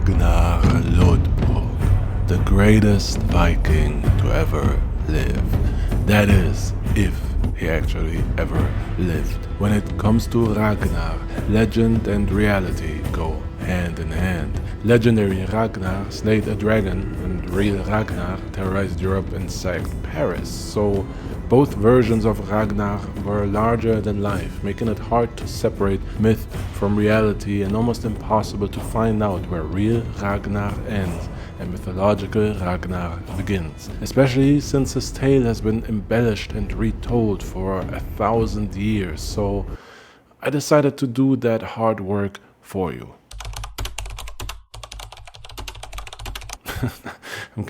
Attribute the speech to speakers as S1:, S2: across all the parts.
S1: Ragnar Lothbrok, the greatest Viking to ever live. That is, if he actually ever lived. When it comes to Ragnar, legend and reality go hand in hand. Legendary Ragnar slayed a dragon, and real Ragnar terrorized Europe and sacked Paris. So both versions of Ragnar were larger than life, making it hard to separate myth from reality and almost impossible to find out where real Ragnar ends and mythological Ragnar begins, especially since his tale has been embellished and retold for 1,000 years. So I decided to do that hard work for you.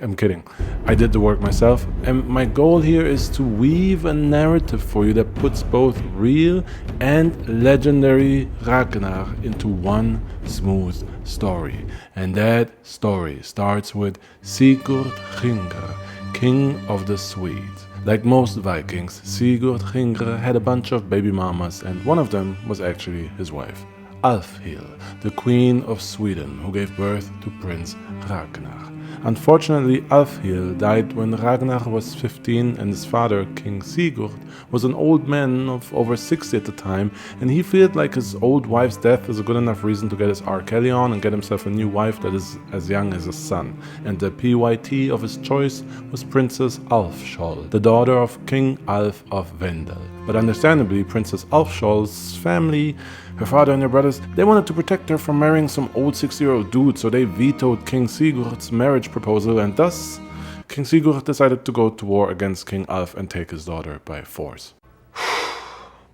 S1: I'm kidding. I did the work myself, and my goal here is to weave a narrative for you that puts both real and legendary Ragnar into one smooth story. And that story starts with Sigurd Hringr, king of the Swedes. Like most Vikings, Sigurd Hringr had a bunch of baby mamas, and one of them was actually his wife, Alfhild, the Queen of Sweden, who gave birth to Prince Ragnar. Unfortunately, Alfhild died when Ragnar was 15, and his father, King Sigurd, was an old man of over 60 at the time, and he felt like his old wife's death was a good enough reason to get his R. Kelly on and get himself a new wife that is as young as his son. And the PYT of his choice was Princess Alfskjold, the daughter of King Alf of Vendel. But understandably, Princess Alfskjold's family, her father and her brothers, they wanted to protect her from marrying some old 60-year-old dude, so they vetoed King Sigurd's marriage proposal, and thus King Sigurd decided to go to war against King Alf and take his daughter by force.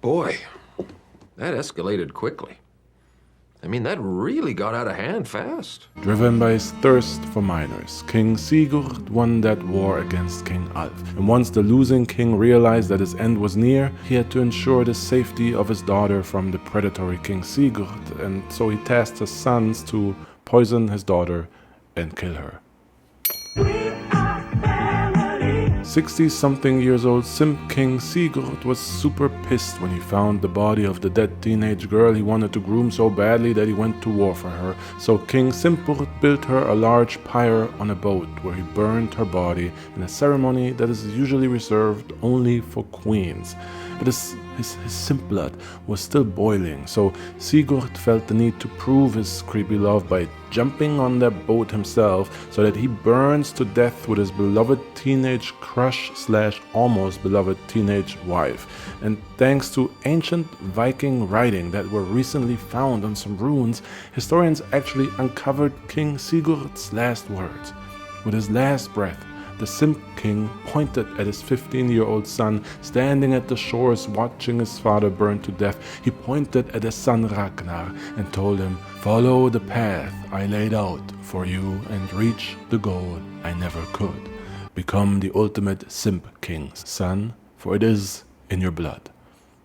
S2: Boy, that escalated quickly. I mean, that really got out of hand fast.
S1: Driven by his thirst for minors, King Sigurd won that war against King Alf. And once the losing king realized that his end was near, he had to ensure the safety of his daughter from the predatory King Sigurd, and so he tasked his sons to poison his daughter and kill her. 60-something years old Simp King Sigurd was super pissed when he found the body of the dead teenage girl he wanted to groom so badly that he went to war for her. So King Simpur built her a large pyre on a boat where he burned her body in a ceremony that is usually reserved only for queens. But his simp blood was still boiling, so Sigurd felt the need to prove his creepy love by jumping on the boat himself so that he burns to death with his beloved teenage crush / almost beloved teenage wife. And thanks to ancient Viking writing that were recently found on some ruins, historians actually uncovered King Sigurd's last words. With his last breath, the Simp King pointed at his 15-year-old son standing at the shores watching his father burn to death. He pointed at his son Ragnar and told him, "Follow the path I laid out for you and reach the goal I never could. Become the ultimate Simp King's son, for it is in your blood."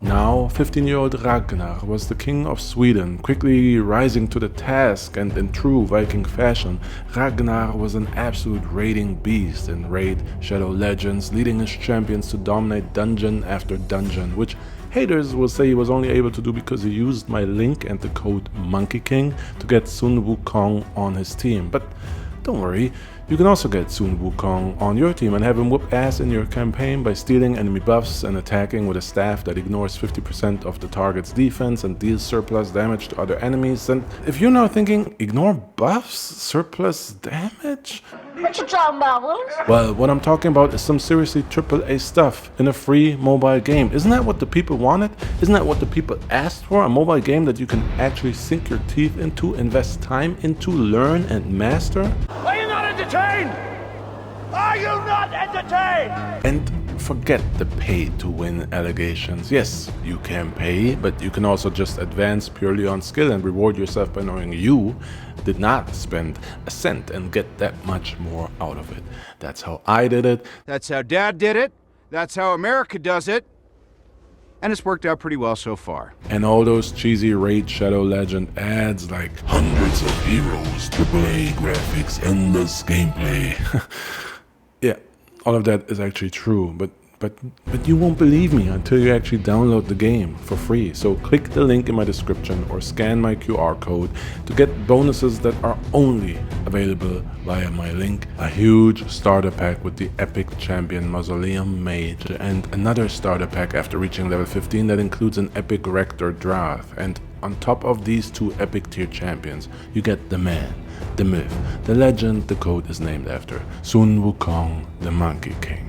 S1: Now, 15-year-old Ragnar was the king of Sweden, quickly rising to the task, and in true Viking fashion, Ragnar was an absolute raiding beast and raid Shadow Legends, leading his champions to dominate dungeon after dungeon, which haters will say he was only able to do because he used my link and the code Monkey King to get Sun Wukong on his team. But don't worry, you can also get Sun Wukong on your team and have him whoop ass in your campaign by stealing enemy buffs and attacking with a staff that ignores 50% of the target's defense and deals surplus damage to other enemies. And if you're now thinking, ignore buffs? Surplus damage?
S3: What you talking about, Willis?
S1: Well, what I'm talking about is some seriously AAA stuff in a free mobile game. Isn't that what the people wanted? Isn't that what the people asked for? A mobile game that you can actually sink your teeth into, invest time into, learn and master?
S3: Are you not entertained? Are you not entertained?
S1: And forget the pay-to-win allegations. Yes, you can pay, but you can also just advance purely on skill and reward yourself by knowing you did not spend a cent and get that much more out of it. That's how I did it.
S4: That's how Dad did it. That's how America does it. And it's worked out pretty well so far.
S1: And all those cheesy Raid Shadow Legend ads like hundreds of heroes, AAA graphics, endless gameplay. Yeah, all of that is actually true, but but you won't believe me until you actually download the game for free. So click the link in my description or scan my QR code to get bonuses that are only available via my link. A huge starter pack with the epic champion Mausoleum Mage, and another starter pack after reaching level 15 that includes an epic Rector Drath. And on top of these 2 epic tier champions, you get the man, the myth, the legend the code is named after, Sun Wukong, the Monkey King.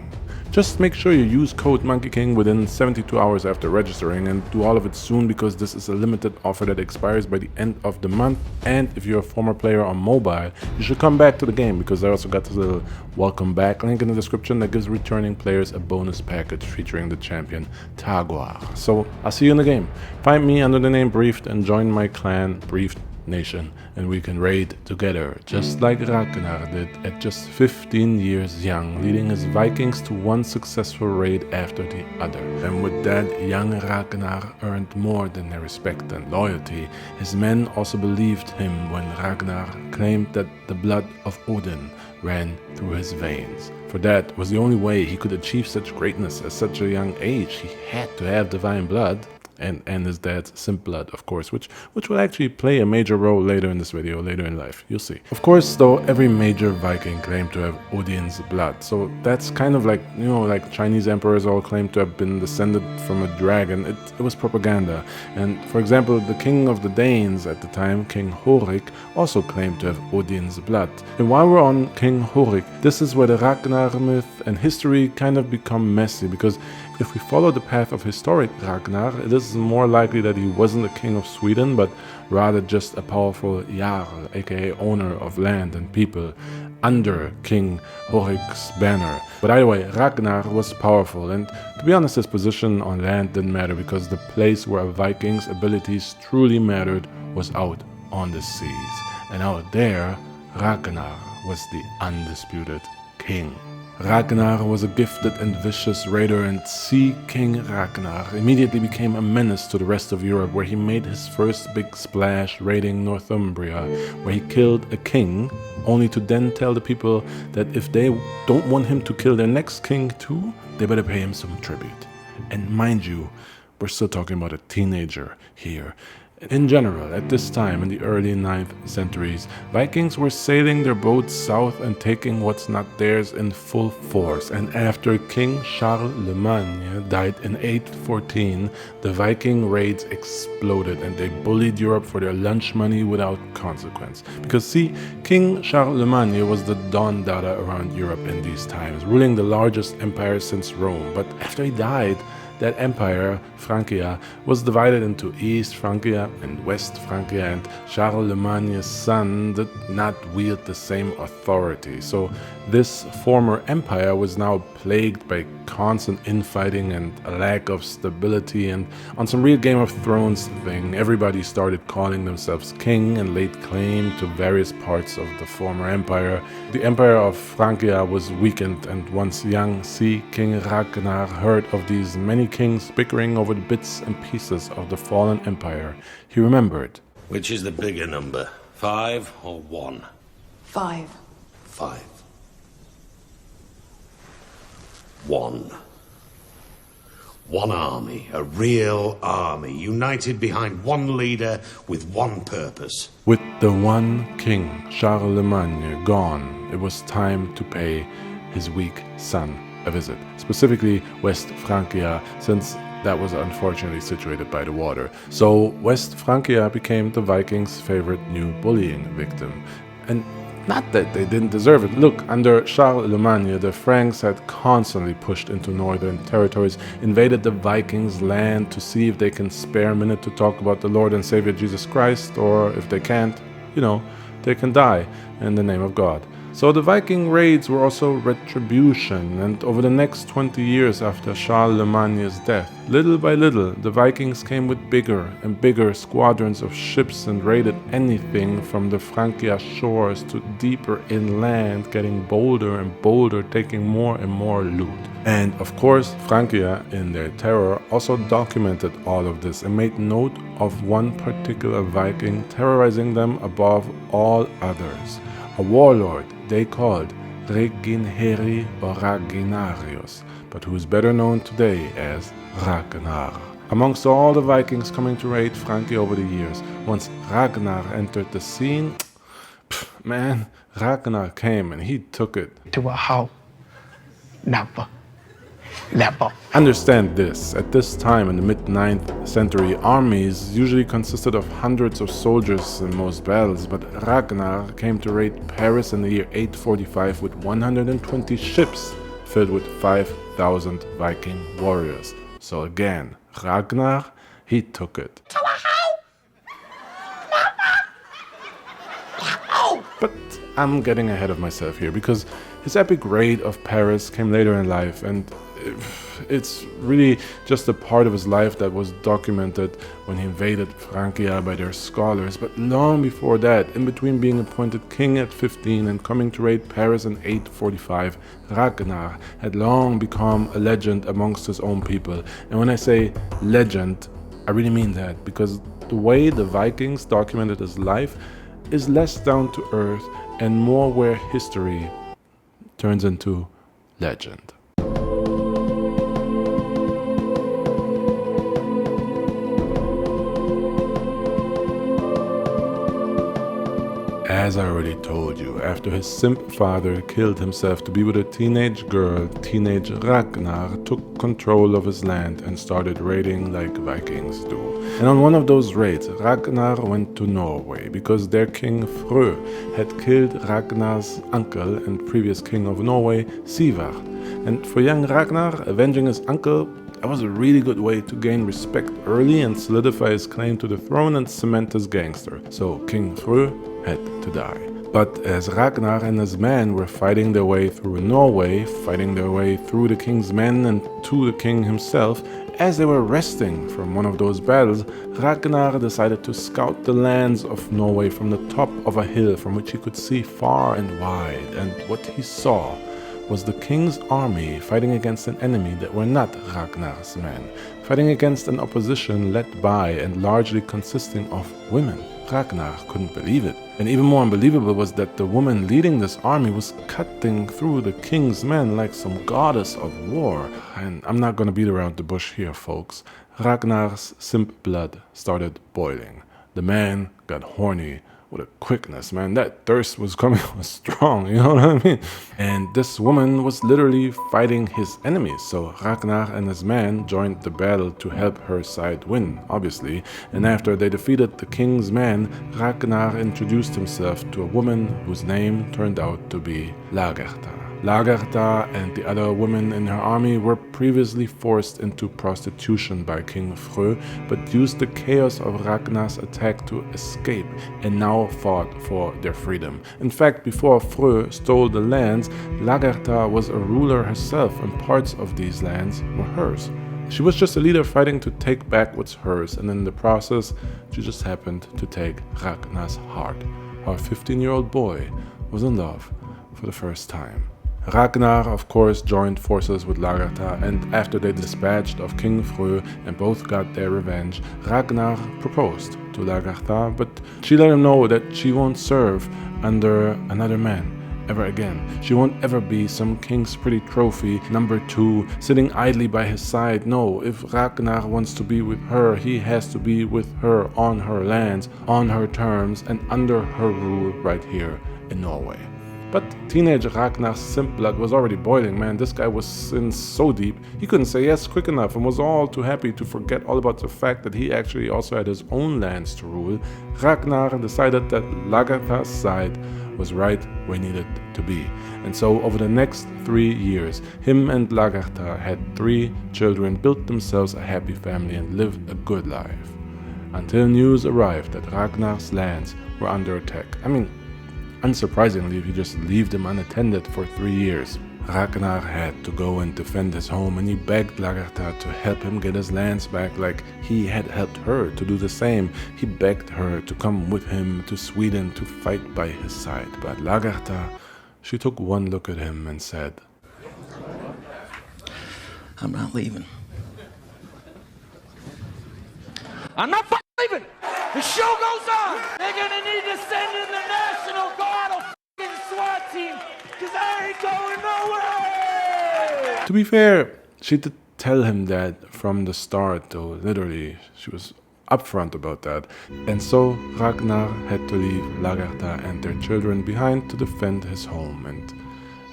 S1: Just make sure you use code Monkey King within 72 hours after registering, and do all of it soon because this is a limited offer that expires by the end of the month. And if you're a former player on mobile, you should come back to the game because I also got this little welcome back link in the description that gives returning players a bonus package featuring the champion Tagoar. So I'll see you in the game. Find me under the name Briefed and join my clan Briefed Nation, and we can raid together, just like Ragnar did at just 15 years young, leading his Vikings to one successful raid after the other. And with that, young Ragnar earned more than their respect and loyalty. His men also believed him when Ragnar claimed that the blood of Odin ran through his veins. For that was the only way he could achieve such greatness at such a young age. He had to have divine blood. And his dad's simp blood, of course, which will actually play a major role later in this video, later in life. You'll see. Of course, though, every major Viking claimed to have Odin's blood. So that's kind of like, you know, like Chinese emperors all claimed to have been descended from a dragon. It was propaganda. And for example, the king of the Danes at the time, King Horik, also claimed to have Odin's blood. And while we're on King Horik, this is where the Ragnar myth and history kind of become messy, because if we follow the path of historic Ragnar, it is more likely that he wasn't the king of Sweden, but rather just a powerful Jarl, aka owner of land and people, under King Horik's banner. But either way, Ragnar was powerful, and to be honest, his position on land didn't matter, because the place where a Viking's abilities truly mattered was out on the seas. And out there, Ragnar was the undisputed king. Ragnar was a gifted and vicious raider, and Sea King Ragnar immediately became a menace to the rest of Europe, where he made his first big splash raiding Northumbria, where he killed a king, only to then tell the people that if they don't want him to kill their next king too, they better pay him some tribute. And mind you, we're still talking about a teenager here. In general, at this time in the early 9th centuries, Vikings were sailing their boats south and taking what's not theirs in full force. And after King Charlemagne died in 814, the Viking raids exploded and they bullied Europe for their lunch money without consequence. Because see, King Charlemagne was the Don Dada around Europe in these times, ruling the largest empire since Rome. But after he died, that empire, Francia, was divided into East Francia and West Francia, and Charlemagne's son did not wield the same authority. So this former empire was now plagued by constant infighting and a lack of stability, and on some real Game of Thrones thing, everybody started calling themselves king and laid claim to various parts of the former empire. The empire of Francia was weakened, and once young Sea King Ragnar heard of these many kings bickering over the bits and pieces of the fallen empire, he remembered.
S5: Which is the bigger number, 5 or 1?
S6: 5.
S5: 5. 1. One army, a real army, united behind one leader with one purpose.
S1: With the one king, Charlemagne, gone, it was time to pay his weak son a visit, specifically West Francia, since that was unfortunately situated by the water. So West Francia became the Vikings' favorite new bullying victim. And not that they didn't deserve it. Look, under Charlemagne, the Franks had constantly pushed into northern territories, invaded the Vikings' land to see if they can spare a minute to talk about the Lord and Savior Jesus Christ, or if they can't, you know, they can die in the name of God. So the Viking raids were also retribution, and over the next 20 years after Charlemagne's death, little by little, the Vikings came with bigger and bigger squadrons of ships and raided anything from the Francia shores to deeper inland, getting bolder and bolder, taking more and more loot. And of course, Francia, in their terror, also documented all of this and made note of one particular Viking terrorizing them above all others. A warlord they called Reginheri or Raginarius, but who is better known today as Ragnar. Amongst all the Vikings coming to raid Frankie over the years, once Ragnar entered the scene, man, Ragnar came and he took it.
S6: To a how? Never. Never.
S1: Understand this, at this time in the mid-9th century, armies usually consisted of hundreds of soldiers in most battles, but Ragnar came to raid Paris in the year 845 with 120 ships filled with 5,000 Viking warriors. So again, Ragnar, he took it. But I'm getting ahead of myself here because his epic raid of Paris came later in life, and it's really just a part of his life that was documented when he invaded Francia by their scholars. But long before that, in between being appointed king at 15 and coming to raid Paris in 845, Ragnar had long become a legend amongst his own people. And when I say legend, I really mean that, because the way the Vikings documented his life is less down to earth and more where history turns into legend. As I already told you, after his simp father killed himself to be with a teenage girl, teenage Ragnar took control of his land and started raiding like Vikings do. And on one of those raids, Ragnar went to Norway because their king Frø had killed Ragnar's uncle and previous king of Norway, Sivard. And for young Ragnar, avenging his uncle, that was a really good way to gain respect early and solidify his claim to the throne and cement his gangster. So King Frø had to die. But as Ragnar and his men were fighting their way through Norway, fighting their way through the king's men and to the king himself, as they were resting from one of those battles, Ragnar decided to scout the lands of Norway from the top of a hill from which he could see far and wide. And what he saw was the king's army fighting against an enemy that were not Ragnar's men, fighting against an opposition led by and largely consisting of women. Ragnar couldn't believe it. And even more unbelievable was that the woman leading this army was cutting through the king's men like some goddess of war. And I'm not gonna beat around the bush here, folks. Ragnar's simp blood started boiling. The man got horny with a quickness, man. That thirst was coming strong, you know what I mean? And this woman was literally fighting his enemies. So Ragnar and his men joined the battle to help her side win, obviously. And after they defeated the king's men, Ragnar introduced himself to a woman whose name turned out to be Lagertha. Lagertha and the other women in her army were previously forced into prostitution by King Frø, but used the chaos of Ragnar's attack to escape and now fought for their freedom. In fact, before Frø stole the lands, Lagertha was a ruler herself and parts of these lands were hers. She was just a leader fighting to take back what's hers, and in the process, she just happened to take Ragnar's heart. Our 15-year-old boy was in love for the first time. Ragnar, of course, joined forces with Lagertha, and after they dispatched of King Frø and both got their revenge, Ragnar proposed to Lagertha, but she let him know that she won't serve under another man ever again. She won't ever be some king's pretty trophy number 2 sitting idly by his side. No, if Ragnar wants to be with her, he has to be with her on her lands, on her terms, and under her rule right here in Norway. But teenage Ragnar's simp blood was already boiling, man. This guy was in so deep, he couldn't say yes quick enough and was all too happy to forget all about the fact that he actually also had his own lands to rule. Ragnar decided that Lagertha's side was right where he needed to be. And so over the next 3 years, him and Lagertha had 3 children, built themselves a happy family and lived a good life. Until news arrived that Ragnar's lands were under attack. I mean, unsurprisingly, if you just leave them unattended for 3 years. Ragnar had to go and defend his home, and he begged Lagertha to help him get his lands back like he had helped her to do the same. He begged her to come with him to Sweden to fight by his side. But Lagertha, she took one look at him and said,
S5: I'm not leaving.
S3: I'm not leaving. The show goes on. They're gonna need to send in the National Guard or SWAT team, because I ain't
S1: To be fair, she did tell him that from the start, though, literally, she was upfront about that. And so Ragnar had to leave Lagertha and their children behind to defend his home, and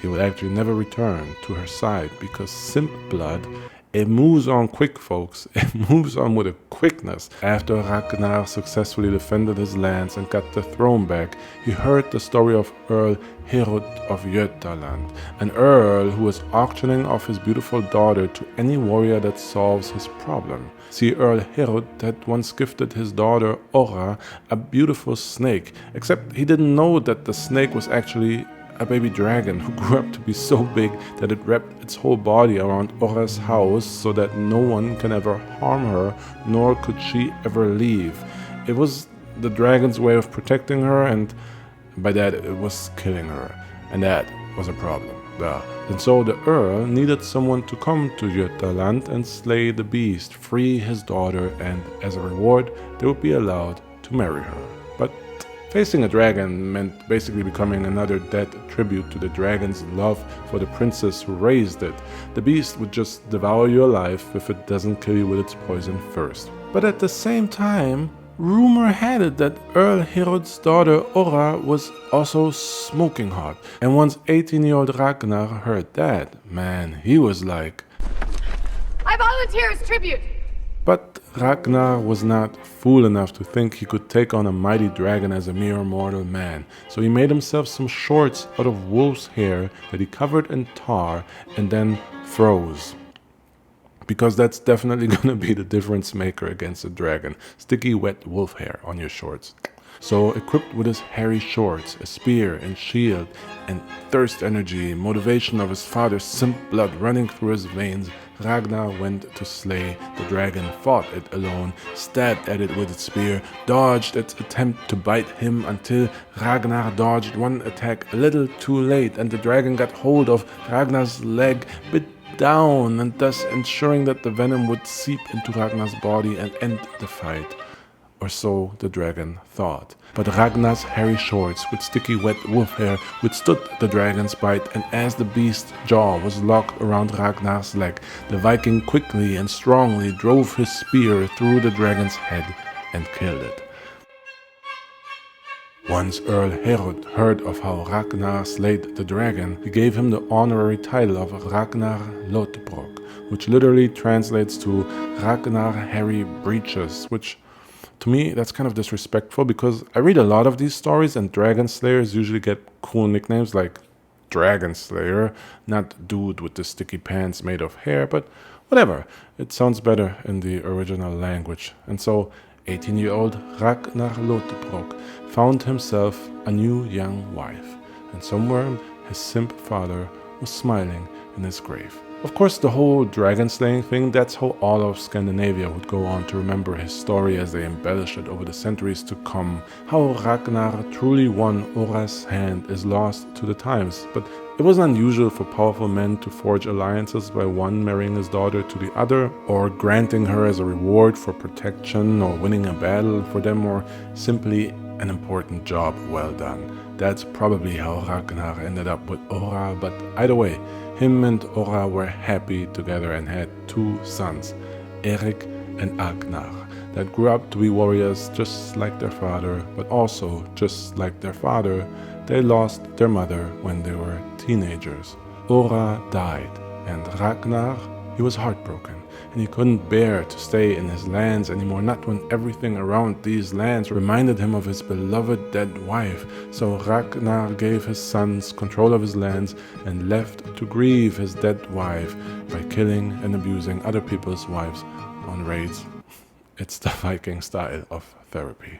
S1: he would actually never return to her side because simp blood, it moves on quick, folks. It moves on with a quickness. After Ragnar successfully defended his lands and got the throne back, he heard the story of Earl Herod of Götaland, an earl who was auctioning off his beautiful daughter to any warrior that solves his problem. See, Earl Herod had once gifted his daughter Orra a beautiful snake, except he didn't know that the snake was actually a baby dragon who grew up to be so big that it wrapped its whole body around Orra's house so that no one can ever harm her, nor could she ever leave. It was the dragon's way of protecting her, and by that it was killing her. And that was a problem. And so the Earl needed someone to come to Götaland and slay the beast, free his daughter, and as a reward they would be allowed to marry her. But facing a dragon meant basically becoming another dead tribute to the dragon's love for the princess who raised it. The beast would just devour you alive if it doesn't kill you with its poison first. But at the same time, rumor had it that Earl Herod's daughter Orra was also smoking hot. And once 18-year-old Ragnar heard that, man, he was like,
S7: I volunteer as tribute!
S1: But Ragnar was not fool enough to think he could take on a mighty dragon as a mere mortal man, so he made himself some shorts out of wolf's hair that he covered in tar and then froze. Because that's definitely gonna be the difference maker against a dragon. Sticky wet wolf hair on your shorts. So, equipped with his hairy shorts, a spear and shield, and thirst energy, motivation of his father's simp blood running through his veins, Ragnar went to slay the dragon, fought it alone, stabbed at it with its spear, dodged its attempt to bite him until Ragnar dodged one attack a little too late and the dragon got hold of Ragnar's leg, bit down, and thus ensuring that the venom would seep into Ragnar's body and end the fight. Or so the dragon thought. But Ragnar's hairy shorts with sticky wet wolf hair withstood the dragon's bite, and as the beast's jaw was locked around Ragnar's leg, the Viking quickly and strongly drove his spear through the dragon's head and killed it. Once Earl Herod heard of how Ragnar slayed the dragon, he gave him the honorary title of Ragnar Lothbrok, which literally translates to Ragnar Hairy Breeches, which to me, that's kind of disrespectful because I read a lot of these stories and dragon slayers usually get cool nicknames like Dragon Slayer, not dude with the sticky pants made of hair, but whatever. It sounds better in the original language. And so 18-year-old Ragnar Lothbrok found himself a new young wife, and somewhere his simp father was smiling in his grave. Of course, the whole dragon slaying thing, that's how all of Scandinavia would go on to remember his story as they embellish it over the centuries to come. How Ragnar truly won Orra's hand is lost to the times, but it was unusual for powerful men to forge alliances by one marrying his daughter to the other, or granting her as a reward for protection, or winning a battle for them, or simply an important job well done. That's probably how Ragnar ended up with Orra, but either way, him and Orra were happy together and had 2 sons, Erik and Agnar, that grew up to be warriors just like their father, but also, just like their father, they lost their mother when they were teenagers. Orra died, and Ragnar, he was heartbroken, and he couldn't bear to stay in his lands anymore, not when everything around these lands reminded him of his beloved dead wife. So Ragnar gave his sons control of his lands and left to grieve his dead wife by killing and abusing other people's wives on raids. It's the Viking style of therapy.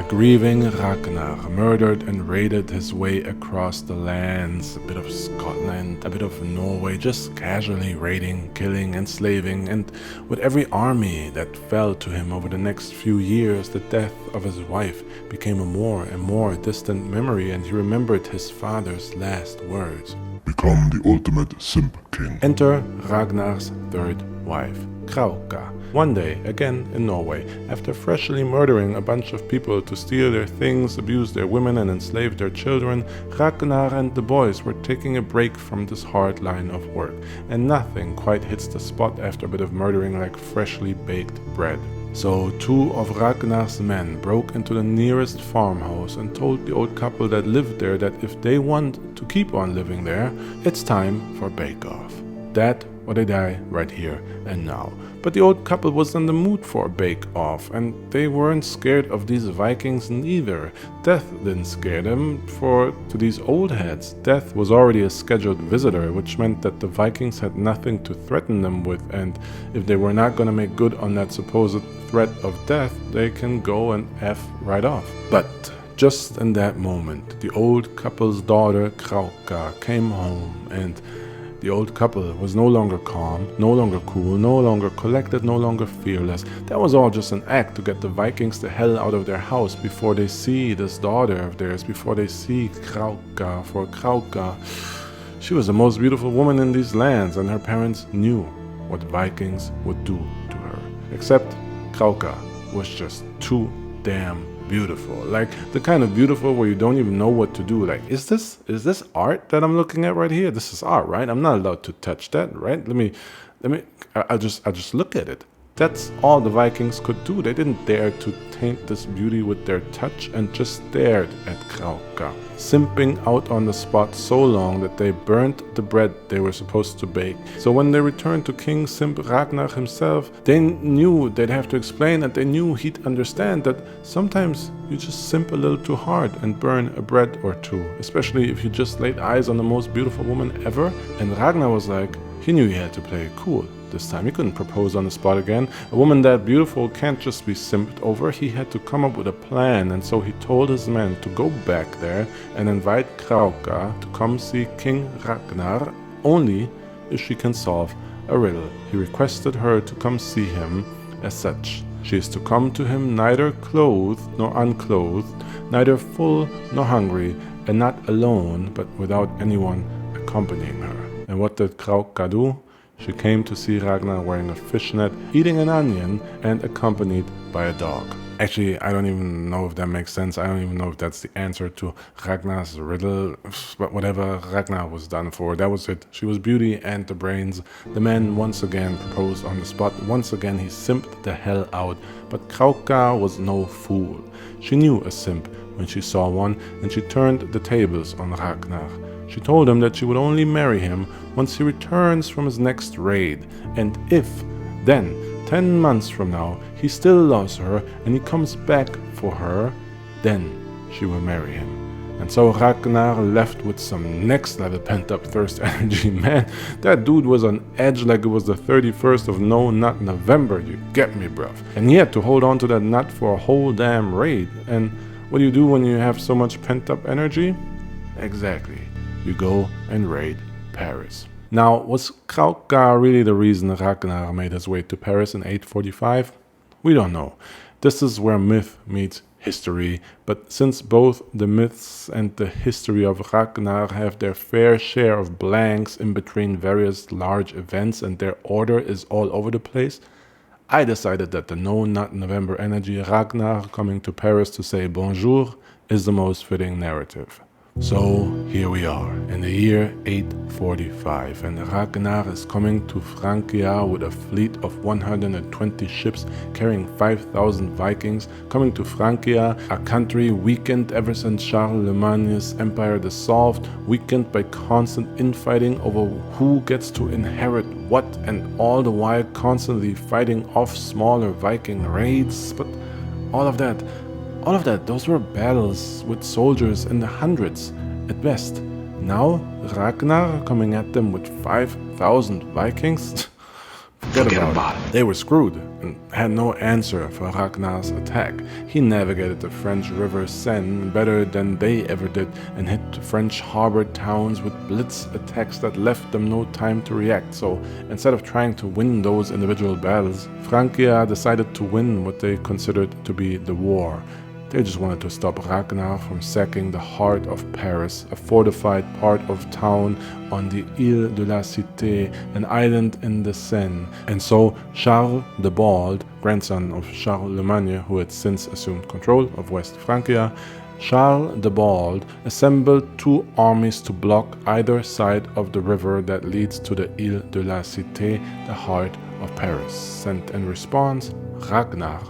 S1: Grieving Ragnar murdered and raided his way across the lands, a bit of Scotland, a bit of Norway, just casually raiding, killing, enslaving, and with every army that fell to him over the next few years, the death of his wife became a more and more distant memory, and he remembered his father's last words.
S8: Become the ultimate simp king.
S1: Enter Ragnar's third wife, Krauka. One day, again in Norway, after freshly murdering a bunch of people to steal their things, abuse their women, and enslave their children, Ragnar and the boys were taking a break from this hard line of work, and nothing quite hits the spot after a bit of murdering like freshly baked bread. So 2 of Ragnar's men broke into the nearest farmhouse and told the old couple that lived there that if they want to keep on living there, it's time for bake-off. That or they die right here and now. But the old couple was in the mood for a bake-off, and they weren't scared of these Vikings neither. Death didn't scare them, for to these old heads, death was already a scheduled visitor, which meant that the Vikings had nothing to threaten them with, and if they were not going to make good on that supposed threat of death, they can go and F right off. But just in that moment, the old couple's daughter Krauka came home, and the old couple was no longer calm, no longer cool, no longer collected, no longer fearless. That was all just an act to get the Vikings the hell out of their house before they see this daughter of theirs, before they see Krauka. For Krauka, she was the most beautiful woman in these lands, and her parents knew what Vikings would do to her. Except Krauka was just too damn beautiful. Like the kind of beautiful where you don't even know what to do. Like, is this art that I'm looking at right here? This is art, right? I'm not allowed to touch that, right? I'll just look at it. That's all the Vikings could do. They didn't dare to taint this beauty with their touch and just stared at Krauka, simping out on the spot so long that they burnt the bread they were supposed to bake. So when they returned to King Simp Ragnar himself, they knew they'd have to explain, and they knew he'd understand that sometimes you just simp a little too hard and burn a bread or two, especially if you just laid eyes on the most beautiful woman ever. And Ragnar was like, he knew he had to play it cool. This time he couldn't propose on the spot again. A woman that beautiful can't just be simped over. He had to come up with a plan, and so he told his men to go back there and invite Krauka to come see King Ragnar only if she can solve a riddle. He requested her to come see him as such. She is to come to him neither clothed nor unclothed, neither full nor hungry, and not alone, but without anyone accompanying her. And what did Krauka do? She came to see Ragnar wearing a fishnet, eating an onion, and accompanied by a dog. Actually, I don't even know if that makes sense. I don't even know if that's the answer to Ragnar's riddle. But whatever Ragnar was done for, that was it. She was beauty and the brains. The man once again proposed on the spot. Once again, he simped the hell out. But Krauka was no fool. She knew a simp when she saw one, and she turned the tables on Ragnar. She told him that she would only marry him once he returns from his next raid, and if, then, 10 months from now, he still loves her and he comes back for her, then she will marry him. And so Ragnar left with some next level pent up thirst energy. Man, that dude was on edge like it was the 31st of no nut November, you get me, bruv. And he had to hold on to that nut for a whole damn raid. And what do you do when you have so much pent up energy? Exactly. You go and raid Paris. Now, was Krauka really the reason Ragnar made his way to Paris in 845? We don't know. This is where myth meets history, but since both the myths and the history of Ragnar have their fair share of blanks in between various large events and their order is all over the place, I decided that the no-nut November energy Ragnar coming to Paris to say bonjour is the most fitting narrative. So here we are in the year 845, and Ragnar is coming to Francia with a fleet of 120 ships carrying 5,000 Vikings, coming to Francia, a country weakened ever since Charlemagne's empire dissolved, weakened by constant infighting over who gets to inherit what, and all the while constantly fighting off smaller Viking raids. But all of that, those were battles with soldiers in the hundreds at best. Now, Ragnar coming at them with 5,000 Vikings? Forget about it. They were screwed. and had no answer for Ragnar's attack. He navigated the French river Seine better than they ever did and hit French harbor towns with blitz attacks that left them no time to react. So instead of trying to win those individual battles, Francia decided to win what they considered to be the war. They just wanted to stop Ragnar from sacking the heart of Paris, a fortified part of town on the Ile de la Cité, an island in the Seine. And so Charles the Bald, grandson of Charlemagne, who had since assumed control of West Francia, Charles the Bald assembled two armies to block either side of the river that leads to the Ile de la Cité, the heart of Paris. Sent in response, Ragnar.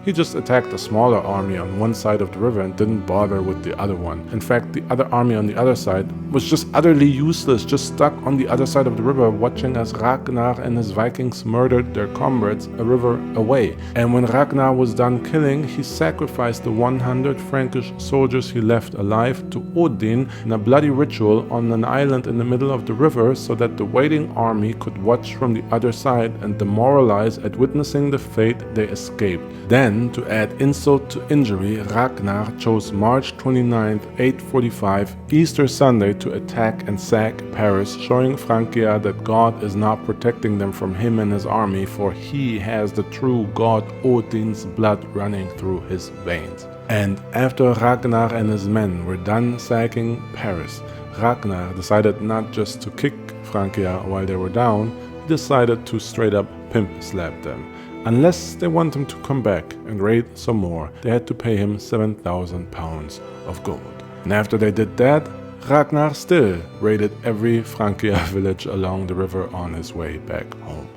S1: He just attacked a smaller army on one side of the river and didn't bother with the other one. In fact, the other army on the other side was just utterly useless, just stuck on the other side of the river, watching as Ragnar and his Vikings murdered their comrades a river away. And when Ragnar was done killing, he sacrificed the 100 Frankish soldiers he left alive to Odin in a bloody ritual on an island in the middle of the river so that the waiting army could watch from the other side and demoralize at witnessing the fate they escaped. Then, to add insult to injury, Ragnar chose March 29th, 845, Easter Sunday, to attack and sack Paris, showing Francia that God is not protecting them from him and his army, for he has the true god Odin's blood running through his veins. And after Ragnar and his men were done sacking Paris, Ragnar decided not just to kick Francia while they were down, he decided to straight up pimp slap them. Unless they want him to come back and raid some more, they had to pay him 7,000 pounds of gold. And after they did that, Ragnar still raided every Francia village along the river on his way back home.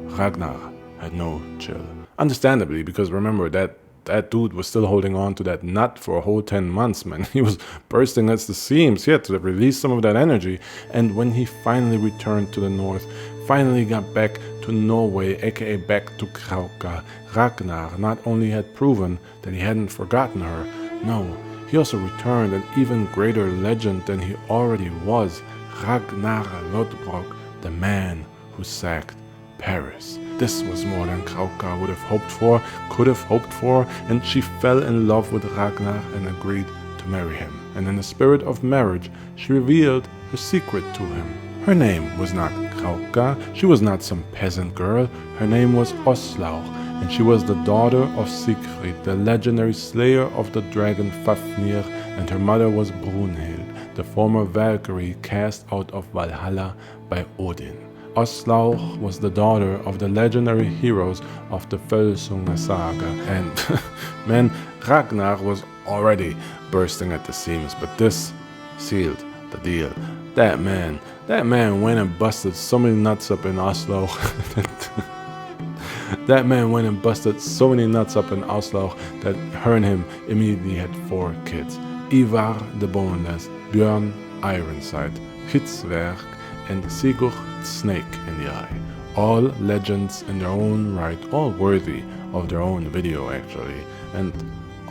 S1: Ragnar had no chill. Understandably, because remember that dude was still holding on to that nut for a whole 10 months, man. He was bursting at the seams. He had to release some of that energy. And when he finally returned to the north, finally got back to Norway, aka back to Krauka, Ragnar not only had proven that he hadn't forgotten her, no, he also returned an even greater legend than he already was, Ragnar Lothbrok, the man who sacked Paris. This was more than Krauka would have hoped for, could have hoped for, and she fell in love with Ragnar and agreed to marry him. And in the spirit of marriage, she revealed her secret to him. Her name was not Krauka, she was not some peasant girl, her name was Oslaug, and she was the daughter of Siegfried, the legendary slayer of the dragon Fafnir, and her mother was Brunhild, the former Valkyrie cast out of Valhalla by Odin. Oslaug was the daughter of the legendary heroes of the Völsunga saga, and man, Ragnar was already bursting at the seams, but this sealed the deal. That man went and busted so many nuts up in Oslo. That man went and busted so many nuts up in Oslo that her and him immediately had 4 kids. Ivar the Boneless, Björn Ironside, Hitsverk, and Sigurd Snake in the Eye. All legends in their own right, all worthy of their own video actually, and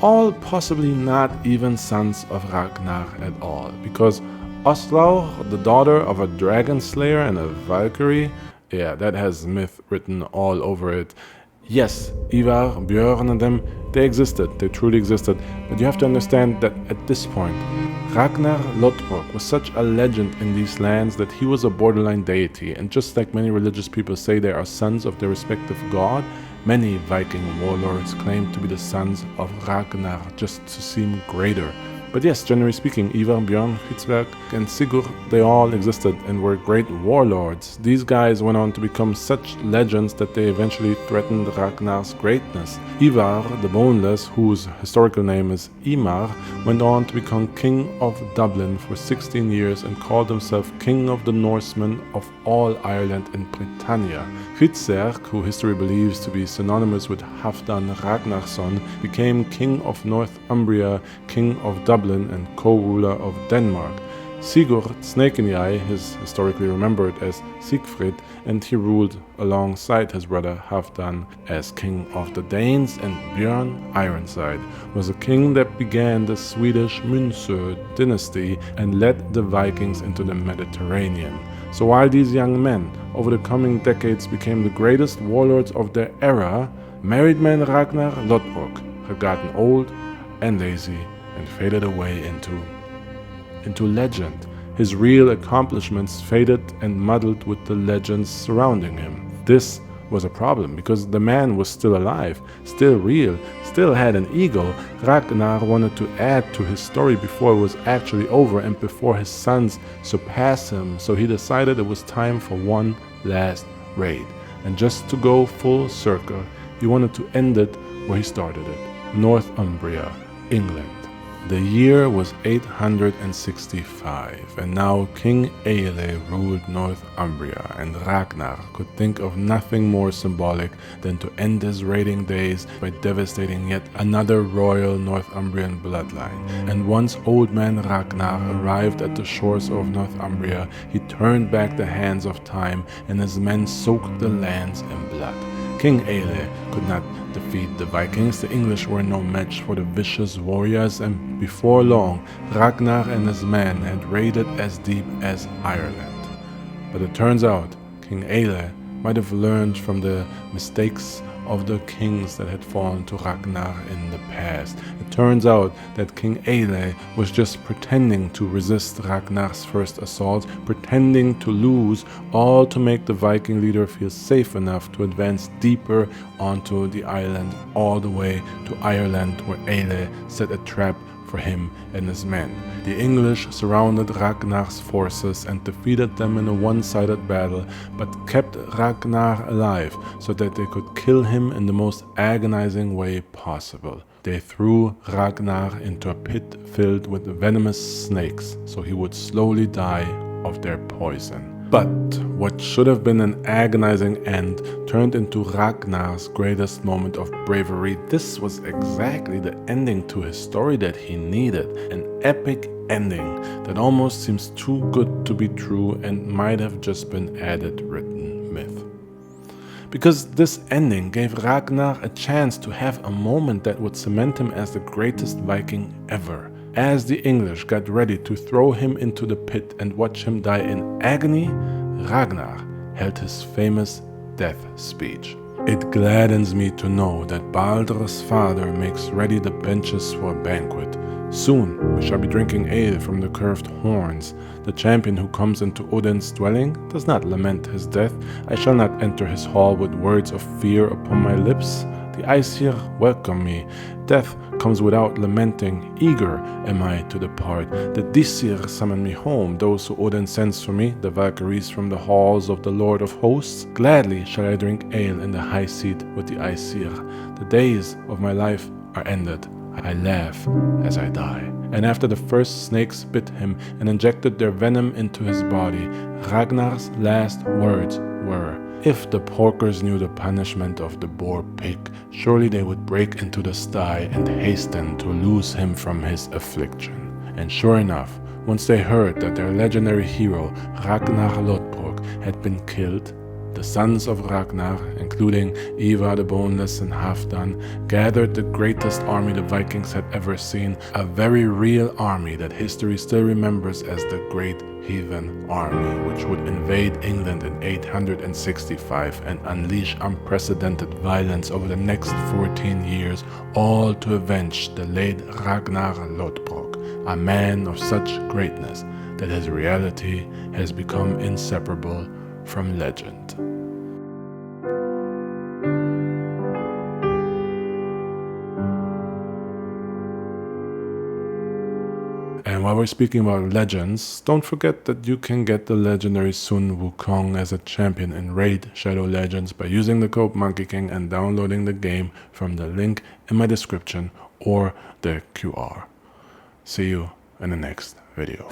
S1: all possibly not even sons of Ragnar at all, because Oslaug, the daughter of a dragon slayer and a Valkyrie, yeah, that has myth written all over it. Yes, Ivar, Björn and them, they existed, they truly existed, but you have to understand that at this point, Ragnar Lothbrok was such a legend in these lands that he was a borderline deity, and just like many religious people say they are sons of their respective god, many Viking warlords claim to be the sons of Ragnar just to seem greater. But yes, generally speaking, Ivar, Björn, Hitsverk, and Sigurd, they all existed and were great warlords. These guys went on to become such legends that they eventually threatened Ragnar's greatness. Ivar, the Boneless, whose historical name is Imar, went on to become king of Dublin for 16 years and called himself king of the Norsemen of all Ireland and Britannia. Hitsverk, who history believes to be synonymous with Halfdan Ragnarsson, became king of Northumbria, king of Dublin, and co-ruler of Denmark. Sigurd Snake in the Eye is historically remembered as Siegfried, and he ruled alongside his brother Halfdan as king of the Danes, and Björn Ironside was a king that began the Swedish Münster dynasty and led the Vikings into the Mediterranean. So while these young men over the coming decades became the greatest warlords of their era, married man Ragnar Lothbrok had gotten old and lazy and faded away into legend. His real accomplishments faded and muddled with the legends surrounding him. This was a problem because the man was still alive, still real, still had an ego. Ragnar wanted to add to his story before it was actually over and before his sons surpassed him, so he decided it was time for one last raid. And just to go full circle, he wanted to end it where he started it, Northumbria, England. The year was 865, and now King Aelle ruled Northumbria, and Ragnar could think of nothing more symbolic than to end his raiding days by devastating yet another royal Northumbrian bloodline. And once old man Ragnar arrived at the shores of Northumbria, he turned back the hands of time, and his men soaked the lands in blood. King Aelle could not defeat the Vikings. The English were no match for the vicious warriors, and before long, Ragnar and his men had raided as deep as Ireland. But it turns out King Aelle might have learned from the mistakes of the kings that had fallen to Ragnar in the past. It turns out that King Aelle was just pretending to resist Ragnar's first assault, pretending to lose, all to make the Viking leader feel safe enough to advance deeper onto the island, all the way to Ireland, where Aelle set a trap for him and his men. The English surrounded Ragnar's forces and defeated them in a one-sided battle, but kept Ragnar alive so that they could kill him in the most agonizing way possible. They threw Ragnar into a pit filled with venomous snakes so he would slowly die of their poison. But what should have been an agonizing end turned into Ragnar's greatest moment of bravery. This was exactly the ending to his story that he needed. An epic ending that almost seems too good to be true and might have just been added written myth. Because this ending gave Ragnar a chance to have a moment that would cement him as the greatest Viking ever. As the English got ready to throw him into the pit and watch him die in agony, Ragnar held his famous death speech. It gladdens me to know that Baldr's father makes ready the benches for a banquet. Soon we shall be drinking ale from the curved horns. The champion who comes into Odin's dwelling does not lament his death. I shall not enter his hall with words of fear upon my lips. The Aesir welcome me. Death comes without lamenting. Eager am I to depart. The Disir summon me home. Those who Odin sends for me, the Valkyries from the halls of the Lord of Hosts. Gladly shall I drink ale in the high seat with the Aesir. The days of my life are ended. I laugh as I die. And after the first snakes bit him and injected their venom into his body, Ragnar's last words were, "If the porkers knew the punishment of the boar pig, surely they would break into the sty and hasten to loose him from his affliction." And sure enough, once they heard that their legendary hero, Ragnar Lothbrok, had been killed, the sons of Ragnar, including Ivar the Boneless and Halfdan, gathered the greatest army the Vikings had ever seen, a very real army that history still remembers as the Great Heathen Army, which would invade England in 865 and unleash unprecedented violence over the next 14 years, all to avenge the late Ragnar Lothbrok, a man of such greatness that his reality has become inseparable from legend. And while we're speaking about legends, don't forget that you can get the legendary Sun Wukong as a champion in Raid Shadow Legends by using the code MonkeyKing and downloading the game from the link in my description or the QR. See you in the next video.